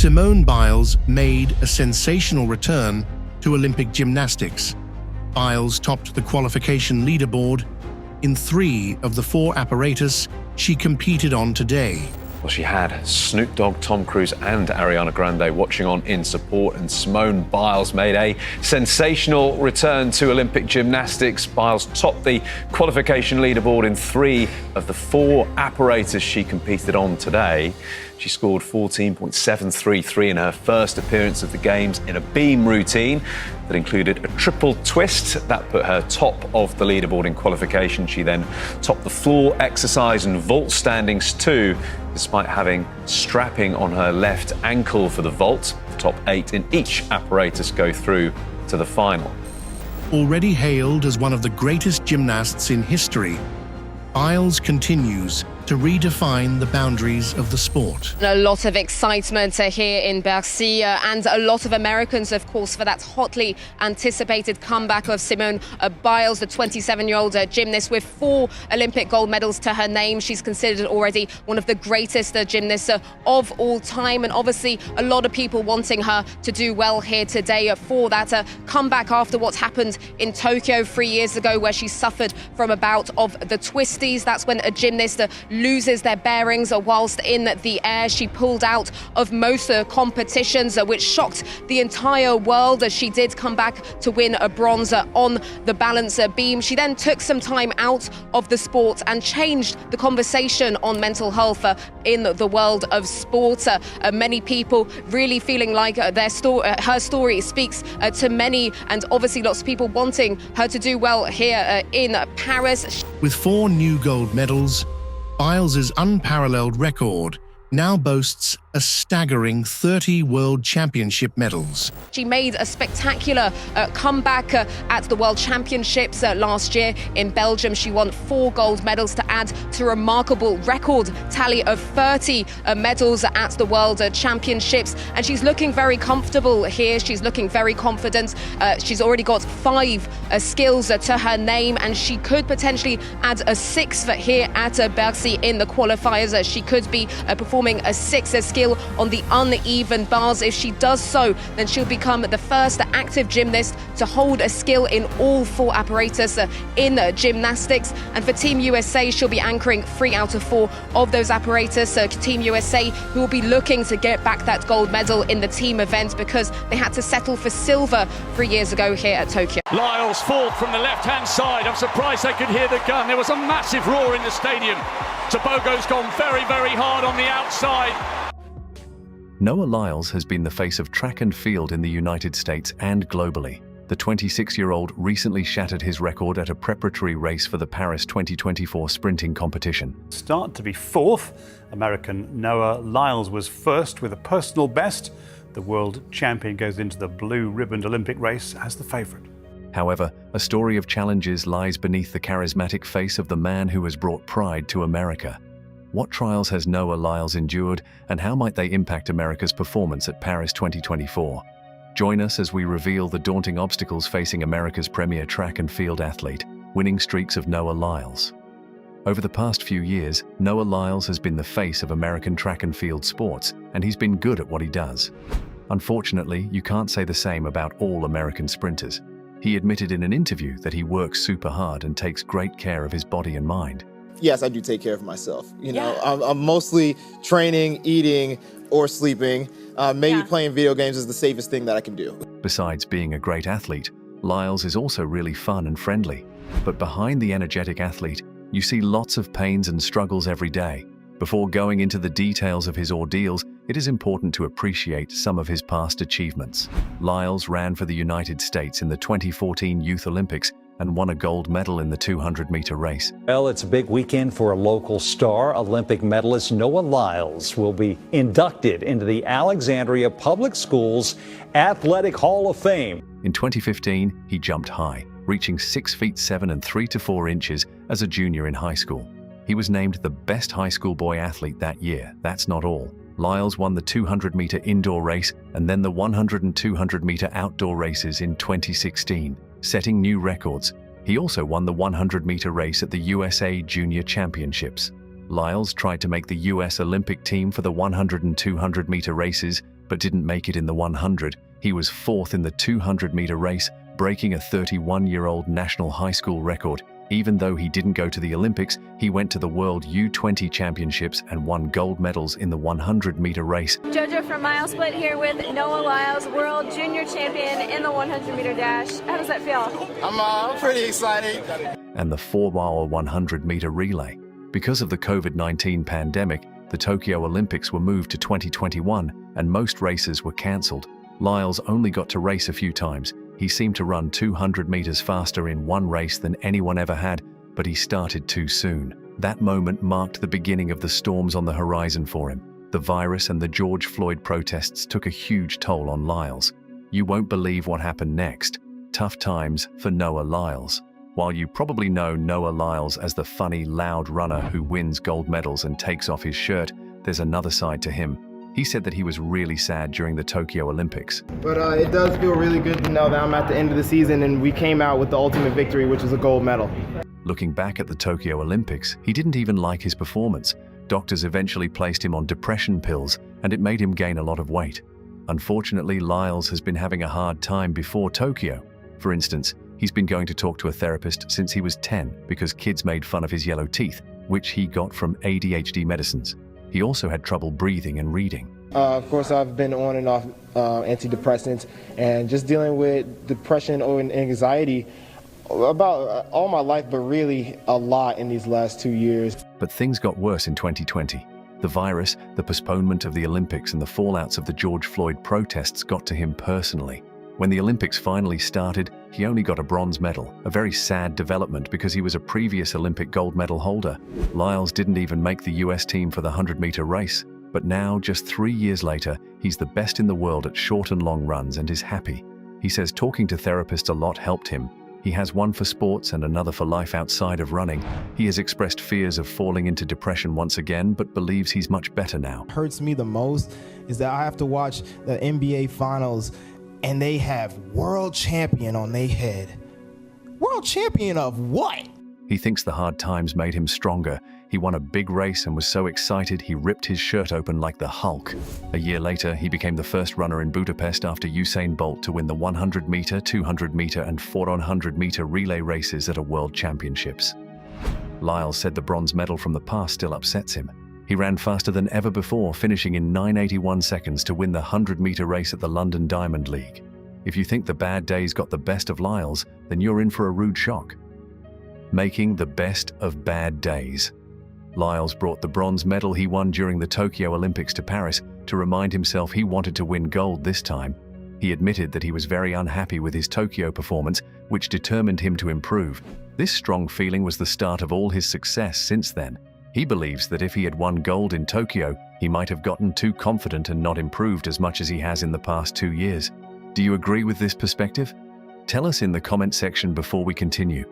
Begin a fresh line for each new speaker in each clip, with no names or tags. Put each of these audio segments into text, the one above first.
Simone Biles made a sensational return to Olympic gymnastics. Biles topped the qualification leaderboard in 3 of the 4 apparatus she competed on today.
Well, she had Snoop Dogg, Tom Cruise and Ariana Grande watching on in support, and Simone Biles made a sensational return to Olympic gymnastics. Biles topped the qualification leaderboard in 3 of the 4 apparatus she competed on today. She scored 14.733 in her first appearance of the Games in a beam routine that included a triple twist. That put her top of the leaderboard in qualification. She then topped the floor exercise and vault standings too, despite having strapping on her left ankle for the vault. The top 8 in each apparatus go through to the final.
Already hailed as one of the greatest gymnasts in history, Biles continues to redefine the boundaries of the sport.
A lot of excitement here in Bercy and a lot of Americans, of course, for that hotly anticipated comeback of Simone Biles, the 27-year-old gymnast with 4 Olympic gold medals to her name. She's considered already one of the greatest gymnasts of all time, and obviously a lot of people wanting her to do well here today for that comeback after what's happened in Tokyo 3 years ago, where she suffered from a bout of the twisties. That's when a gymnast loses their bearings whilst in the air. She pulled out of most competitions, which shocked the entire world, as she did come back to win a bronze on the balance beam. She then took some time out of the sport and changed the conversation on mental health in the world of sport. Many people really feeling like her story speaks to many, and obviously lots of people wanting her to do well here in Paris.
With 4 new gold medals, Biles' unparalleled record now boasts a staggering 30 World Championship medals.
She made a spectacular comeback at the World Championships last year in Belgium. She won 4 gold medals to add to a remarkable record tally of 30 medals at the World Championships. And she's looking very comfortable here. She's looking very confident. She's already got 5 skills to her name, and she could potentially add a 6th here at Bercy in the qualifiers. She could be performing a 6th skill on the uneven bars. If she does so, then she'll become the first active gymnast to hold a skill in all 4 apparatus in gymnastics. And for Team USA, she'll be anchoring 3 out of 4 of those apparatus. Team USA, who will be looking to get back that gold medal in the team event, because they had to settle for silver 3 years ago here at Tokyo.
Lyles fought from the left-hand side. I'm surprised they could hear the gun. There was a massive roar in the stadium. Tobogo's gone very, very hard on the outside.
Noah Lyles has been the face of track and field in the United States and globally. The 26-year-old recently shattered his record at a preparatory race for the Paris 2024 sprinting competition.
Start to be 4th. American Noah Lyles was 1st with a personal best. The world champion goes into the blue-ribboned Olympic race as the favourite.
However, a story of challenges lies beneath the charismatic face of the man who has brought pride to America. What trials has Noah Lyles endured, and how might they impact America's performance at Paris 2024? Join us as we reveal the daunting obstacles facing America's premier track and field athlete, winning streaks of Noah Lyles. Over the past few years, Noah Lyles has been the face of American track and field sports, and he's been good at what he does. Unfortunately, you can't say the same about all American sprinters. He admitted in an interview that he works super hard and takes great care of his body and mind.
Yes, I do take care of myself. You know, I'm mostly training, eating, or sleeping. Maybe playing video games is the safest thing that I can do.
Besides being a great athlete, Lyles is also really fun and friendly. But behind the energetic athlete, you see lots of pains and struggles every day. Before going into the details of his ordeals, it is important to appreciate some of his past achievements. Lyles ran for the United States in the 2014 Youth Olympics and won a gold medal in the 200-meter race.
Well, it's a big weekend for a local star. Olympic medalist Noah Lyles will be inducted into the Alexandria Public Schools Athletic Hall of Fame.
In 2015, he jumped high, reaching 6 feet 7 and 3 to 4 inches as a junior in high school. He was named the best high school boy athlete that year. That's not all. Lyles won the 200-meter indoor race and then the 100 and 200-meter outdoor races in 2016, setting new records. He also won the 100-meter race at the USA Junior Championships. Lyles tried to make the US Olympic team for the 100 and 200-meter races, but didn't make it in the 100. He was fourth in the 200-meter race, breaking a 31-year-old national high school record. Even though he didn't go to the Olympics, he went to the World U20 Championships and won gold medals in the 100-meter race.
Jojo from Mile Split here with Noah Lyles, world junior champion in the 100-meter dash. How does that feel?
I'm pretty excited.
And the 4-mile 100-meter relay. Because of the COVID-19 pandemic, the Tokyo Olympics were moved to 2021 and most races were cancelled. Lyles only got to race a few times. He seemed to run 200 meters faster in one race than anyone ever had, but he started too soon. That moment marked the beginning of the storms on the horizon for him. The virus and the George Floyd protests took a huge toll on Lyles. You won't believe what happened next. Tough times for Noah Lyles. While you probably know Noah Lyles as the funny, loud runner who wins gold medals and takes off his shirt, there's another side to him. He said that he was really sad during the Tokyo Olympics.
But it does feel really good to know that I'm at the end of the season and we came out with the ultimate victory, which was a gold medal.
Looking back at the Tokyo Olympics, he didn't even like his performance. Doctors eventually placed him on depression pills, and it made him gain a lot of weight. Unfortunately, Lyles has been having a hard time before Tokyo. For instance, he's been going to talk to a therapist since he was 10 because kids made fun of his yellow teeth, which he got from ADHD medicines. He also had trouble breathing and reading.
Of course, I've been on and off antidepressants and just dealing with depression and anxiety about all my life, but really a lot in these last 2 years.
But things got worse in 2020. The virus, the postponement of the Olympics, and the fallouts of the George Floyd protests got to him personally. When the Olympics finally started, he only got a bronze medal, a very sad development because he was a previous Olympic gold medal holder. Lyles didn't even make the US team for the 100-meter race, but now, just 3 years later, he's the best in the world at short and long runs and is happy. He says talking to therapists a lot helped him. He has one for sports and another for life outside of running. He has expressed fears of falling into depression once again, but believes he's much better now.
What hurts me the most is that I have to watch the NBA Finals and they have world champion on their head. World champion of what?
He thinks the hard times made him stronger. He won a big race and was so excited he ripped his shirt open like the Hulk. A year later, he became the first runner in Budapest after Usain Bolt to win the 100-meter, 200-meter, and 400-meter relay races at a World Championships. Lyles said the bronze medal from the past still upsets him. He ran faster than ever before, finishing in 9:81 seconds to win the 100-meter race at the London Diamond League. If you think the bad days got the best of Lyles, then you're in for a rude shock. Making the best of bad days. Lyles brought the bronze medal he won during the Tokyo Olympics to Paris to remind himself he wanted to win gold this time. He admitted that he was very unhappy with his Tokyo performance, which determined him to improve. This strong feeling was the start of all his success since then. He believes that if he had won gold in Tokyo, he might have gotten too confident and not improved as much as he has in the past 2 years. Do you agree with this perspective? Tell us in the comment section before we continue.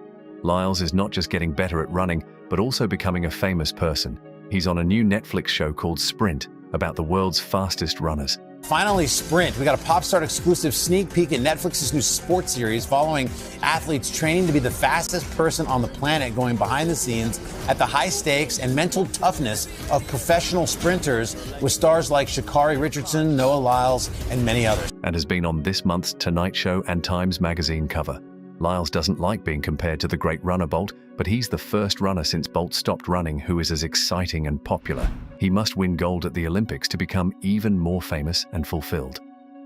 Lyles is not just getting better at running, but also becoming a famous person. He's on a new Netflix show called Sprint, about the world's fastest runners.
Finally, Sprint. We got a Popstart exclusive sneak peek at Netflix's new sports series following athletes training to be the fastest person on the planet, going behind the scenes at the high stakes and mental toughness of professional sprinters, with stars like Sha'Carri Richardson, Noah Lyles, and many others.
And has been on this month's Tonight Show and Times Magazine cover. Lyles doesn't like being compared to the great runner Bolt, but he's the first runner since Bolt stopped running who is as exciting and popular. He must win gold at the Olympics to become even more famous and fulfilled.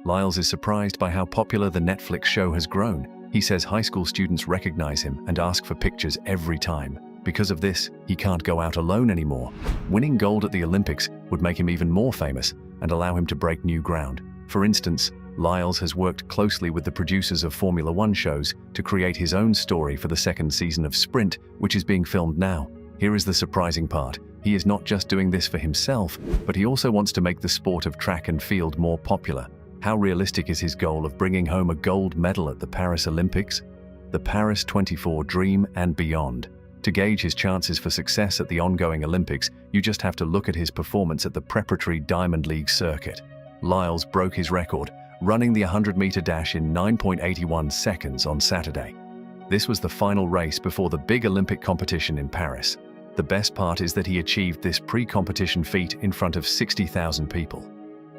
Lyles is surprised by how popular the Netflix show has grown. He says high school students recognize him and ask for pictures every time. Because of this, he can't go out alone anymore. Winning gold at the Olympics would make him even more famous and allow him to break new ground. For instance, Lyles has worked closely with the producers of Formula One shows to create his own story for the second season of Sprint, which is being filmed now. Here is the surprising part. He is not just doing this for himself, but he also wants to make the sport of track and field more popular. How realistic is his goal of bringing home a gold medal at the Paris Olympics? The Paris 24 dream and beyond. To gauge his chances for success at the ongoing Olympics, you just have to look at his performance at the preparatory Diamond League circuit. Lyles broke his record, running the 100-meter dash in 9.81 seconds on Saturday. This was the final race before the big Olympic competition in Paris. The best part is that he achieved this pre-competition feat in front of 60,000 people.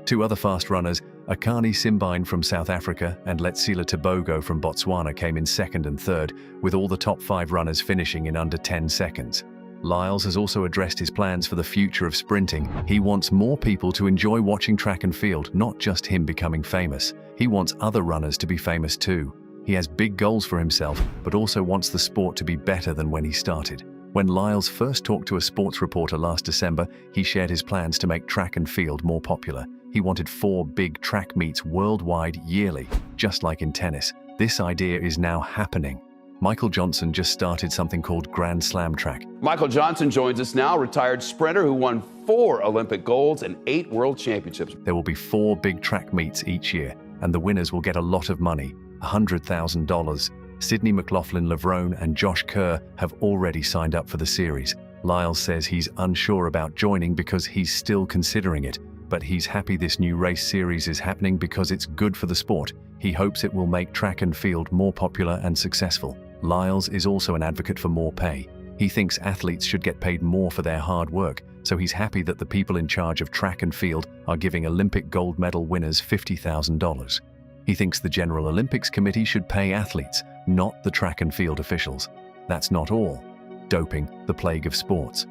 Two other fast runners, Akani Simbine from South Africa and Letsila Tebogo from Botswana, came in second and third, with all the top 5 runners finishing in under 10 seconds. Lyles has also addressed his plans for the future of sprinting. He wants more people to enjoy watching track and field, not just him becoming famous. He wants other runners to be famous too. He has big goals for himself, but also wants the sport to be better than when he started. When Lyles first talked to a sports reporter last December, he shared his plans to make track and field more popular. He wanted 4 big track meets worldwide yearly, just like in tennis. This idea is now happening. Michael Johnson just started something called Grand Slam Track.
Michael Johnson joins us now, retired sprinter who won 4 Olympic golds and 8 world championships.
There will be 4 big track meets each year, and the winners will get a lot of money, $100,000. Sydney McLaughlin-Levrone and Josh Kerr have already signed up for the series. Lyles says he's unsure about joining because he's still considering it, but he's happy this new race series is happening because it's good for the sport. He hopes it will make track and field more popular and successful. Lyles is also an advocate for more pay. He thinks athletes should get paid more for their hard work, so he's happy that the people in charge of track and field are giving Olympic gold medal winners $50,000. He thinks the General Olympics Committee should pay athletes, not the track and field officials. That's not all. Doping, the plague of sports.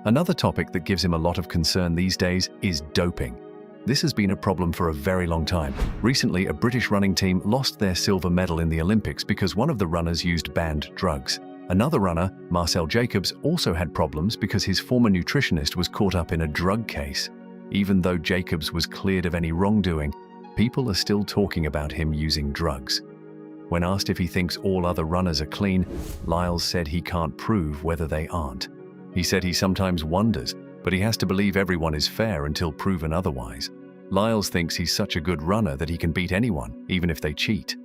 Another topic that gives him a lot of concern these days is doping. This has been a problem for a very long time. Recently, a British running team lost their silver medal in the Olympics because one of the runners used banned drugs. Another runner, Marcel Jacobs, also had problems because his former nutritionist was caught up in a drug case. Even though Jacobs was cleared of any wrongdoing, people are still talking about him using drugs. When asked if he thinks all other runners are clean, Lyles said he can't prove whether they aren't. He said he sometimes wonders, but he has to believe everyone is fair until proven otherwise. Lyles thinks he's such a good runner that he can beat anyone, even if they cheat.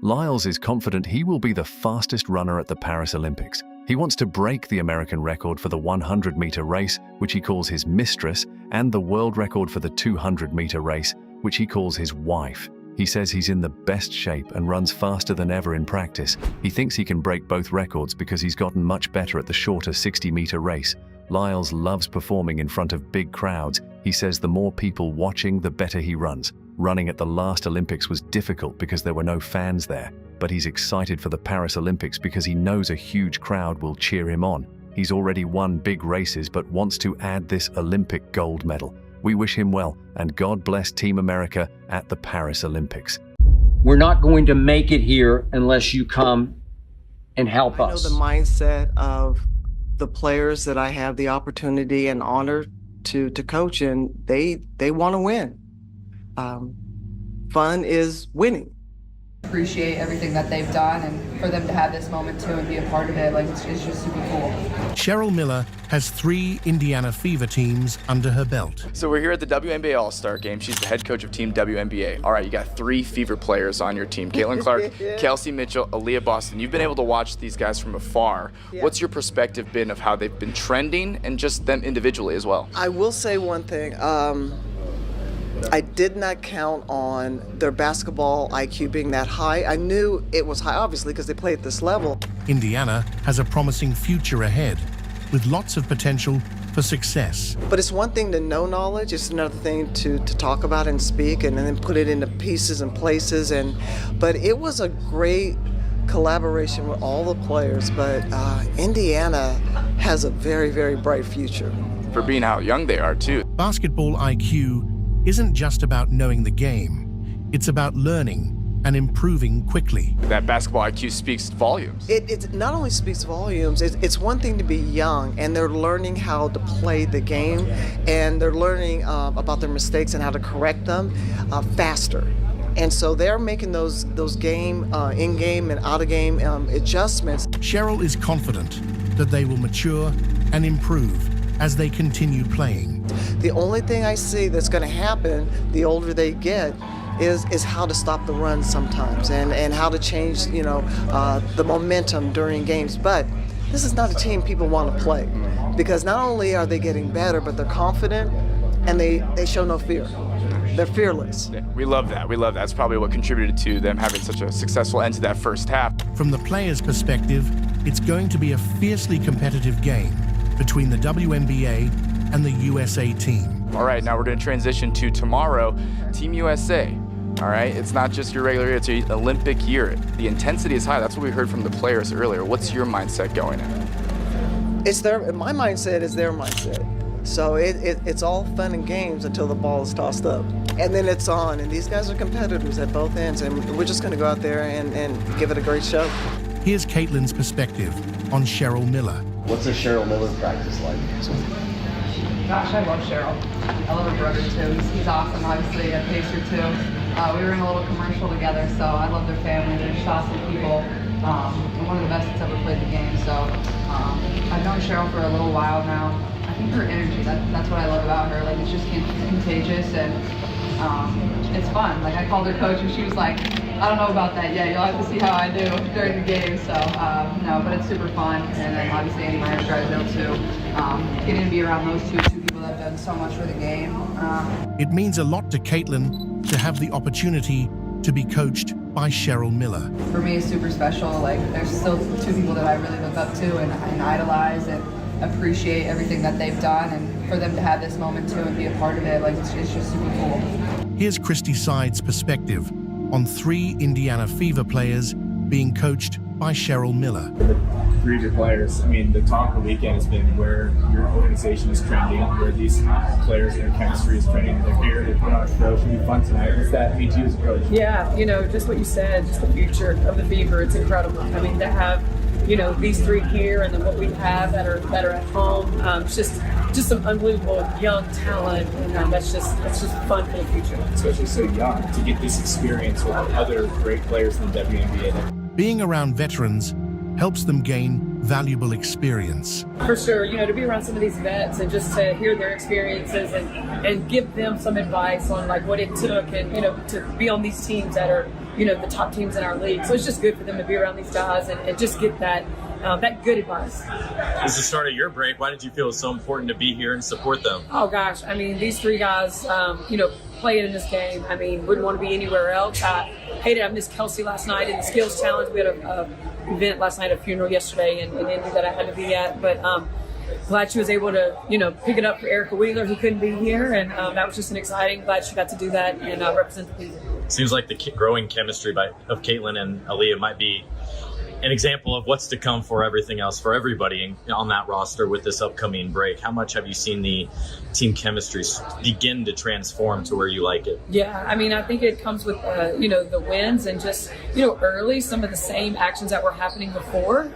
Lyles is confident he will be the fastest runner at the Paris Olympics. He wants to break the American record for the 100-meter race, which he calls his mistress, and the world record for the 200-meter race, which he calls his wife. He says he's in the best shape and runs faster than ever in practice. He thinks he can break both records because he's gotten much better at the shorter 60-meter race. Lyles loves performing in front of big crowds. He says the more people watching, the better he runs. Running at the last Olympics was difficult because there were no fans there, but he's excited for the Paris Olympics because he knows a huge crowd will cheer him on. He's already won big races but wants to add this Olympic gold medal. We wish him well, and God bless Team America at the Paris Olympics.
We're not going to make it here unless you come and help us.
I know the mindset of the players that I have the opportunity and honor to coach, and they want to win. Fun is winning.
Appreciate everything that they've done, and for them to have this moment too and be a part of it, like it's just super cool.
Cheryl Miller has 3 Indiana Fever teams under her belt.
So we're here at the WNBA All-Star Game. She's the head coach of Team WNBA. All right, you got 3 Fever players on your team. Caitlin Clark, Kelsey Mitchell, Aaliyah Boston. You've been able to watch these guys from afar.
Yeah.
What's your perspective been of how they've been trending and just them individually as well?
I will say one thing. I did not count on their basketball IQ being that high. I knew it was high, obviously, because they play at this level.
Indiana has a promising future ahead, with lots of potential for success.
But it's one thing to know knowledge, it's another thing to talk about and speak and then put it into pieces and places. But it was a great collaboration with all the players, but Indiana has a very, very bright future.
For being how young they are, too.
Basketball IQ isn't just about knowing the game. It's about learning and improving quickly.
That basketball IQ speaks volumes.
It not only speaks volumes, it's one thing to be young and they're learning how to play the game, and they're learning about their mistakes and how to correct them faster. And so they're making those game, in-game and out-of-game adjustments.
Cheryl is confident that they will mature and improve as they continue playing.
The only thing I see that's going to happen the older they get is how to stop the run sometimes and how to change, the momentum during games. But this is not a team people want to play, because not only are they getting better, but they're confident and they show no fear. They're fearless.
Yeah, we love that. That's probably what contributed to them having such a successful end to that first half.
From the players' perspective, it's going to be a fiercely competitive game between the WNBA and the USA team.
All right, now we're going to transition to tomorrow, Team USA. All right, it's not just your regular year, it's your Olympic year. The intensity is high. That's what we heard from the players earlier. What's your mindset going in?
My mindset is their mindset. So it's all fun and games until the ball is tossed up. And then it's on, and these guys are competitors at both ends, and we're just going to go out there and give it a great show.
Here's Caitlin's perspective on Cheryl Miller.
What's a Cheryl Miller practice like?
Gosh, I love Cheryl. I love her brother too. He's awesome, obviously, a pacer too. We were in a little commercial together, so I love their family. They're just awesome people. And one of the best that's ever played the game. So I've known Cheryl for a little while now. I think her energy, that's what I love about her. Like, it's just contagious, and it's fun. Like, I called her coach and she was like, I don't know about that yet. You'll have to see how I do during the game. So, no, but it's super fun. And then obviously Andy Myers drives out too. Getting to be around those two people that have done so much for the game.
It means a lot to Caitlin to have the opportunity to be coached by Cheryl Miller.
For me, it's super special. Like, there's still two people that I really look up to and idolize and appreciate everything that they've done. And for them to have this moment too and be a part of it, like, it's just super cool.
Here's Christy Side's perspective on 3 Indiana Fever players being coached by Cheryl Miller.
For the 3 of your players, I mean, the talk of the weekend has been where your organization is trending, where these players, their chemistry is trending. They're here, they put on a show. It should be fun tonight. What's that mean to you as a coach?
Yeah, you know, just what you said, just the future of the Fever, it's incredible. I mean, to have, you know, these 3 here and then what we have that are at home, just some unbelievable young talent, and that's just fun for the future.
Especially so young, to get this experience with other great players in the WNBA.
Being around veterans helps them gain valuable experience.
For sure, you know, to be around some of these vets and just to hear their experiences and give them some advice on like what it took, and, you know, to be on these teams that are, you know, the top teams in our league. So it's just good for them to be around these guys and just get that good advice.
This is the start of your break. Why did you feel it was so important to be here and support them?
Oh gosh, I mean, these 3 guys, you know, playing in this game, I mean, wouldn't want to be anywhere else. I hated I missed Kelsey last night in the skills challenge. We had a event last night, a funeral yesterday in Indy that I had to be at, but glad she was able to, you know, pick it up for Erica Wheeler, who couldn't be here, and that was just an exciting. Glad she got to do that and represent the people.
Seems like the growing chemistry of Caitlin and Aaliyah might be an example of what's to come for everything else, for everybody on that roster with this upcoming break. How much have you seen the team chemistry begin to transform to where you like it?
Yeah, I mean, I think it comes with, you know, the wins and just, you know, early, some of the same actions that were happening before.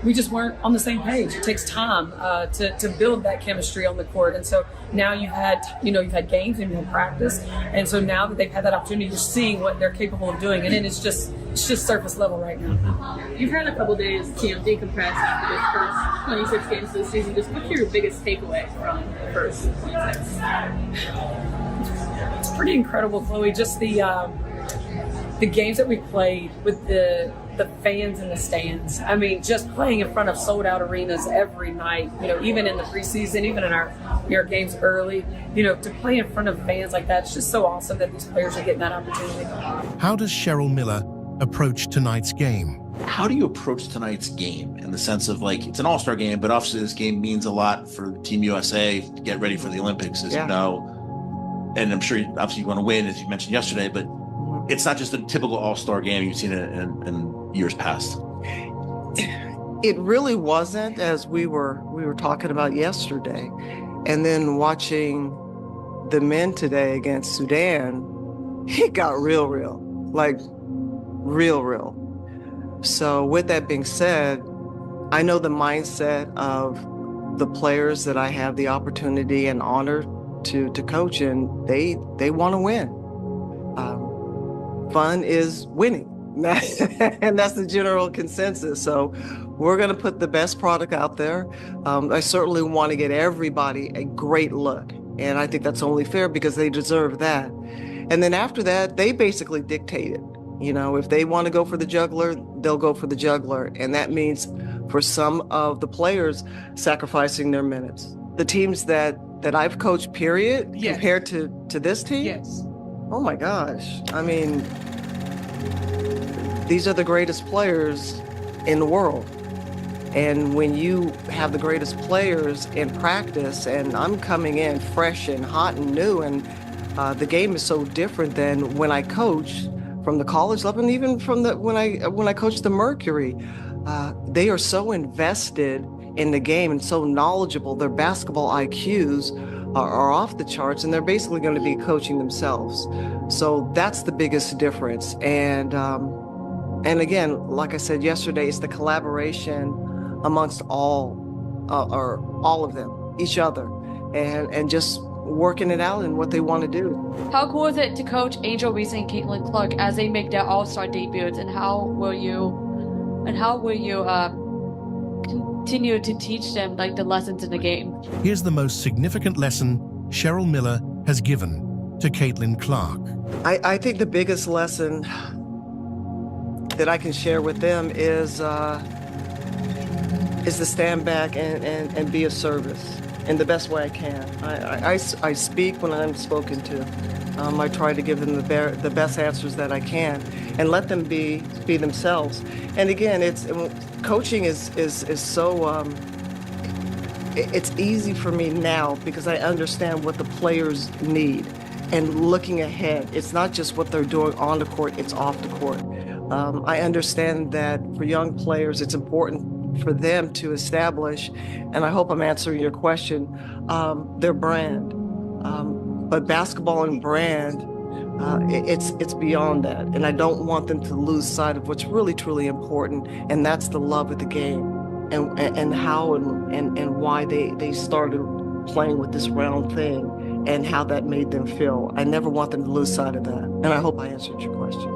We just weren't on the same page. It takes time to build that chemistry on the court. And so now you've had games and you've had practice. And so now that they've had that opportunity, you're seeing what they're capable of doing. And then it's just surface level right now.
You've had a couple days to decompress after this first 26 games of the season. Just what's your biggest takeaway from the first 26?
It's pretty incredible, Chloe. Just the games that we played with the fans in the stands. I mean, just playing in front of sold out arenas every night, you know, even in the preseason, even in our games early, you know, to play in front of fans like that, it's just so awesome that these players are getting that opportunity.
How does Cheryl Miller approach tonight's game?
How do you approach tonight's game in the sense of, like, it's an all-star game, but obviously this game means a lot for Team USA to get ready for the Olympics, as you know. And I'm sure obviously you want to win, as you mentioned yesterday, but it's not just a typical all-star game you've seen in years past.
It really wasn't, as we were talking about yesterday. And then watching the men today against Sudan, it got real, like real. So with that being said, I know the mindset of the players that I have the opportunity and honor to coach, and they want to win. Fun is winning. And that's the general consensus. So we're going to put the best product out there. I certainly want to get everybody a great look. And I think that's only fair because they deserve that. And then after that, they basically dictate it. You know, if they want to go for the juggler, they'll go for the juggler. And that means for some of the players sacrificing their minutes. The teams that I've coached, period, compared to this team?
Yes.
Oh my gosh. I mean, these are the greatest players in the world. And when you have the greatest players in practice, and I'm coming in fresh and hot and new, and the game is so different than when I coach from the college level, and even from when I coached the Mercury. They are so invested in the game and so knowledgeable. Their basketball IQs are off the charts, and they're basically going to be coaching themselves. So that's the biggest difference. And again, like I said yesterday, it's the collaboration amongst all of them, each other, and just working it out and what they want to do.
How cool is it to coach Angel Reese and Caitlin Clark as they make their All-Star debuts, and how will you continue to teach them like the lessons in the game?
Here's the most significant lesson Cheryl Miller has given to Caitlin Clark.
I think the biggest lesson that I can share with them is to stand back and be of service in the best way I can. I speak when I'm spoken to. I try to give them the best answers that I can and let them be themselves. And again, coaching is so, it's easy for me now because I understand what the players need and looking ahead. It's not just what they're doing on the court, it's off the court. I understand that for young players, it's important for them to establish, and I hope I'm answering your question, their brand. But basketball and brand, it's beyond that. And I don't want them to lose sight of what's really, truly important, and that's the love of the game and how and why they started playing with this round thing and how that made them feel. I never want them to lose sight of that. And I hope I answered your question.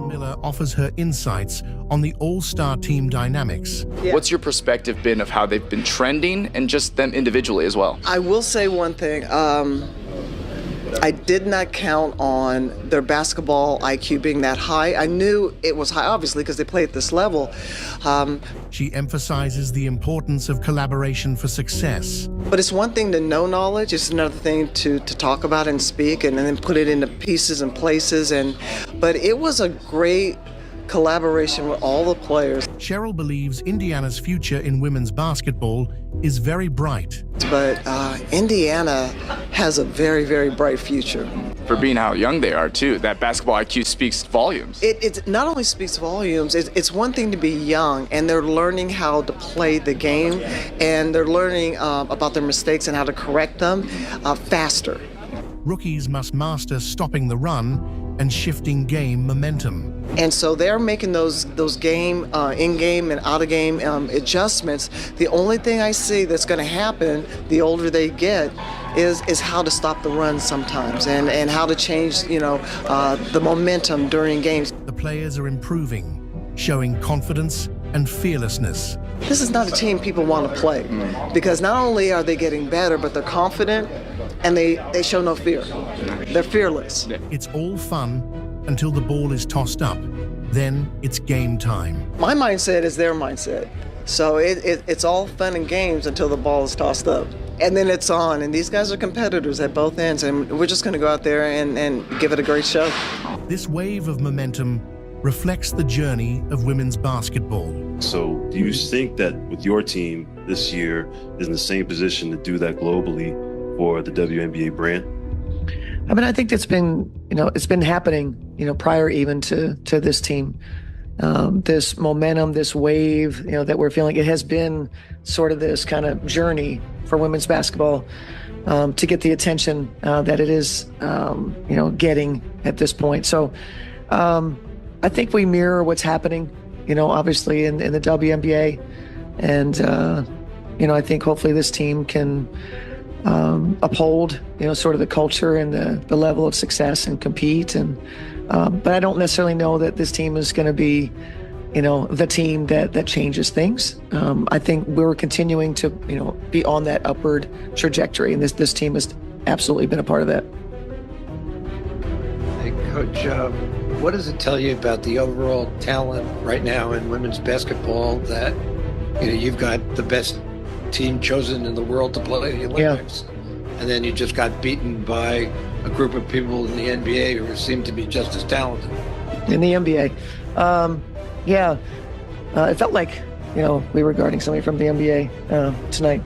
Miller offers her insights on the all-star team dynamics.
What's your perspective been of how they've been trending and just them individually as well?
I will say one thing. I did not count on their basketball IQ being that high. I knew it was high, obviously, because they play at this level.
She emphasizes the importance of collaboration for success.
But it's one thing to know knowledge, it's another thing to talk about and speak and then put it into pieces and places. But it was a great collaboration with all the players.
Cheryl believes Indiana's future in women's basketball is very bright.
But Indiana has a very, very bright future.
For being how young they are, too, that basketball IQ speaks volumes.
It not only speaks volumes, it's one thing to be young, and they're learning how to play the game, and they're learning about their mistakes and how to correct them faster.
Rookies must master stopping the run and shifting game momentum.
And so they're making those game, in-game and out-of-game adjustments. The only thing I see that's going to happen the older they get is how to stop the run sometimes and how to change, the momentum during games.
The players are improving, showing confidence and fearlessness.
This is not a team people want to play because not only are they getting better, but they're confident and they show no fear. They're fearless.
It's all fun until the ball is tossed up. Then it's game time.
My mindset is their mindset. So it's all fun and games until the ball is tossed up. And then it's on. And these guys are competitors at both ends. And we're just going to go out there and give it a great show.
This wave of momentum reflects the journey of women's basketball.
So do you think that with your team this year is in the same position to do that globally for the WNBA brand?
I mean, I think it's been happening, prior even to this team. This momentum, this wave, that we're feeling, it has been sort of this kind of journey for women's basketball to get the attention that it is, getting at this point. So I think we mirror what's happening, obviously in the WNBA. And, I think hopefully this team can uphold, sort of the culture and the level of success and compete. And but I don't necessarily know that this team is going to be, the team that changes things. I think we're continuing to, be on that upward trajectory, and this team has absolutely been a part of that.
Hey, Coach, what does it tell you about the overall talent right now in women's basketball that, you've got the best team chosen in the world to play the Olympics, and then you just got beaten by a group of people in the NBA who seem to be just as talented.
In the NBA, it felt like we were guarding somebody from the NBA tonight.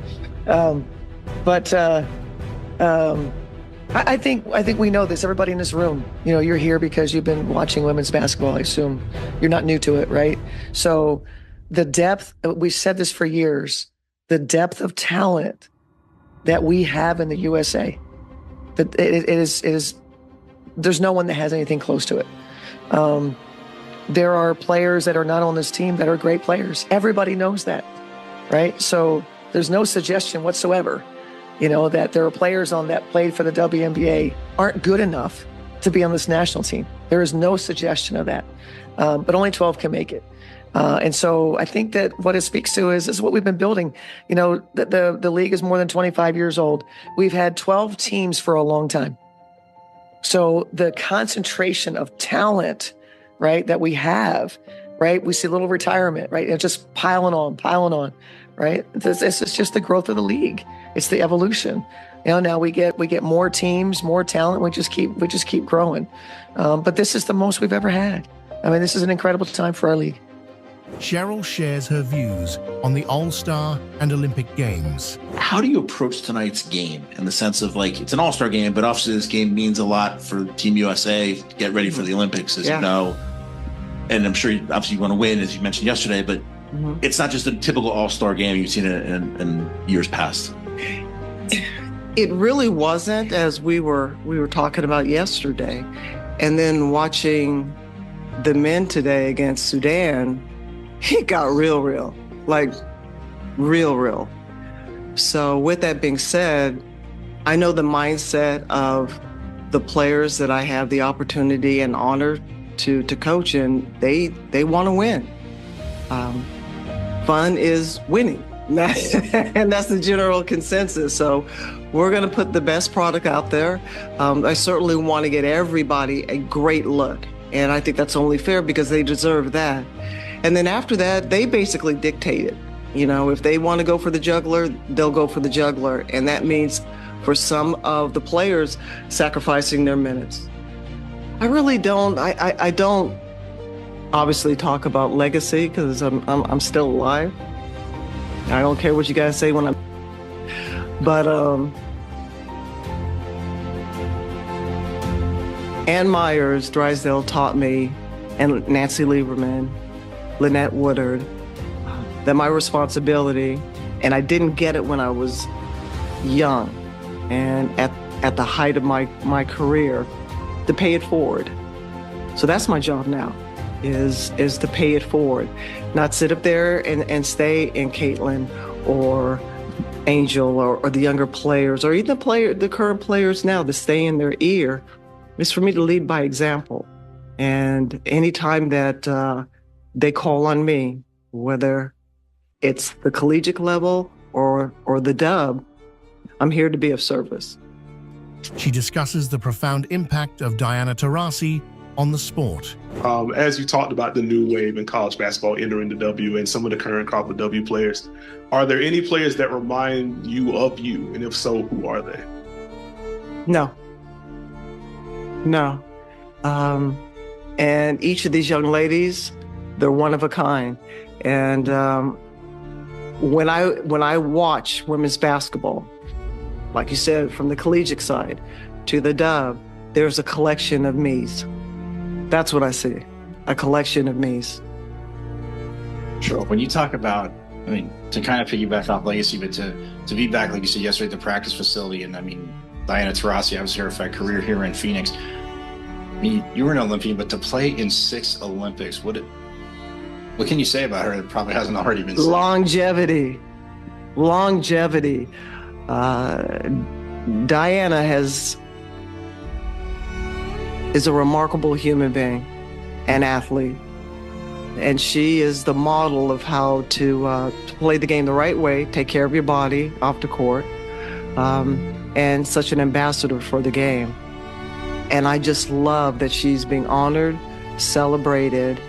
I think we know this. Everybody in this room, you're here because you've been watching women's basketball. I assume you're not new to it, right? So the depth, we've said this for years, the depth of talent that we have in the USA, that it is, there's no one that has anything close to it. There are players that are not on this team that are great players. Everybody knows that, right? So there's no suggestion whatsoever, that there are players on that played for the WNBA aren't good enough to be on this national team. There is no suggestion of that, but only 12 can make it. And so I think that what it speaks to is what we've been building. The league is more than 25 years old. We've had 12 teams for a long time. So the concentration of talent, right, that we have, right, we see a little retirement, right, and just piling on, right? This is just the growth of the league. It's the evolution. Now we get more teams, more talent. We just keep growing. But this is the most we've ever had. I mean, this is an incredible time for our league.
Cheryl shares her views on the All-Star and Olympic Games.
How do you approach tonight's game in the sense of it's an All-Star game, but obviously this game means a lot for Team USA to get ready for the Olympics, as you know. And I'm sure obviously you want to win, as you mentioned yesterday, but it's not just a typical All-Star game you've seen in years past.
It really wasn't, as we were talking about yesterday. And then watching the men today against Sudan, it got real, like real. So with that being said, I know the mindset of the players that I have the opportunity and honor to coach, and they want to win. Fun is winning, and that's the general consensus. So we're going to put the best product out there. I certainly want to get everybody a great look, and I think that's only fair because they deserve that. And then after that, they basically dictate it. If they want to go for the juggler, they'll go for the juggler. And that means for some of the players sacrificing their minutes. I really don't, I don't obviously talk about legacy because I'm still alive. I don't care what you guys say when but Ann Myers, Drysdale taught me, and Nancy Lieberman, Lynette Woodard, that my responsibility, and I didn't get it when I was young and at the height of my career, to pay it forward. So that's my job now, is to pay it forward. Not sit up there and stay in Caitlin or Angel or the younger players, or even the current players now, to stay in their ear. It's for me to lead by example. And anytime that they call on me, whether it's the collegiate level or the dub, I'm here to be of service.
She discusses the profound impact of Diana Taurasi on the sport.
As you talked about the new wave in college basketball entering the W and some of the current crop of W players, are there any players that remind you of you? And if so, who are they? No.
And each of these young ladies, they're one of a kind. And when I watch women's basketball, like you said, from the collegiate side to the dub, there's a collection of me's. That's what I see, a collection of me's.
Sure. When you talk about, to kind of piggyback off legacy, but to be back, like you said yesterday, at the practice facility, and Diana Taurasi, I was here for a career here in Phoenix. You were an Olympian, but to play in 6 Olympics, what can you say about her that probably hasn't already been said?
Longevity. Diana is a remarkable human being, an athlete, and she is the model of how to play the game the right way, take care of your body off the court, and such an ambassador for the game. And I just love that she's being honored, celebrated,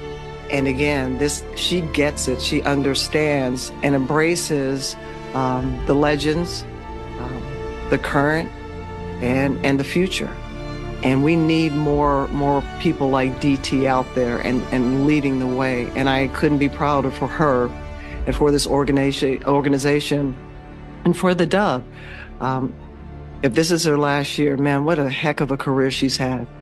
and again, she gets it. She understands and embraces the legends, the current, and the future. And we need more people like DT out there and leading the way. And I couldn't be prouder for her and for this organization and for the Dove. If this is her last year, man, what a heck of a career she's had.